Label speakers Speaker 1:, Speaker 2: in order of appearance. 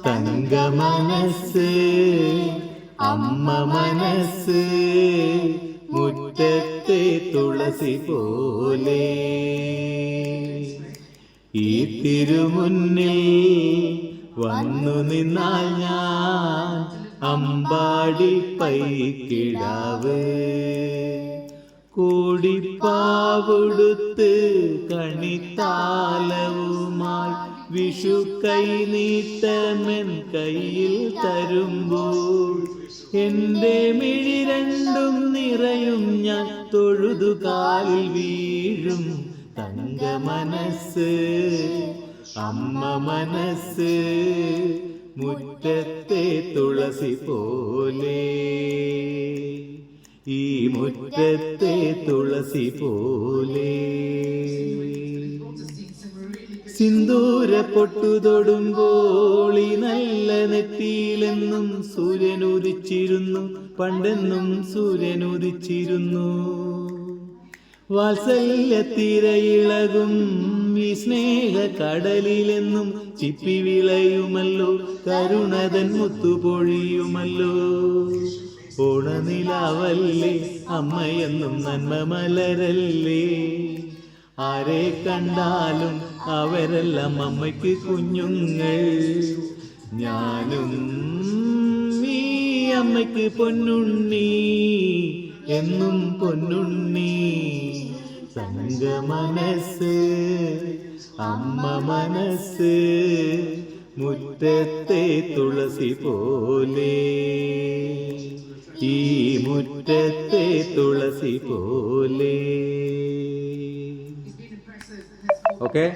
Speaker 1: തങ്ക മനസ്സ് അമ്മ മനസ്സ് മുറ്റത്തെ തുളസി പോലെ. ഈ തിരുമുന്നിൽ വന്നു നിന്നാൽ ഞാൻ അമ്പാടി പൈക്കിടാവ്. കൂടിപ്പാവുടുത്ത് കണിത്താലവുമായി വിഷു കൈ നീട്ടമെൻ കയ്യിൽ തരുമ്പോൾ എന്റെ മിഴി രണ്ടും നിറയും ഞാൻ തൊഴുതു കാലിൽ വീഴും. തങ്ക മനസ്സ് അമ്മ മനസ്സ് മുറ്റത്തെ തുളസി പോലെ. ഈ മുറ്റത്തെ തുളസി പോലെ. സിന്ദൂര പൊട്ടുതൊടുമ്പോൾ ഈ നല്ല നെറ്റിയിലെന്നും സൂര്യനുദിച്ചിരുന്നു, പണ്ടെന്നും സൂര്യനുദിച്ചിരുന്നു. വാത്സല്യത്തിരയിളകും ഈ സ്നേഹ കടലിലെന്നും ചിപ്പി വിളയുമല്ലോ, കരുണതൻ മുത്തുപൊഴിയുമല്ലോ. ഓണനിലാവല്ലേ അമ്മയെന്നും നന്മ മലരല്ലേ. ആരെ കണ്ടാലും അവരെല്ലാം അമ്മയ്ക്ക് കുഞ്ഞുങ്ങൾ. ഞാനും ഈ അമ്മയ്ക്ക് പൊന്നുണ്ണി, എന്നും പൊന്നുണ്ണി. തങ്ക മനസ്സ് അമ്മ മനസ്സ് മുറ്റത്തെ തുളസി പോലെ. ഈ മുറ്റത്തെ തുളസി പോലെ.
Speaker 2: Okay?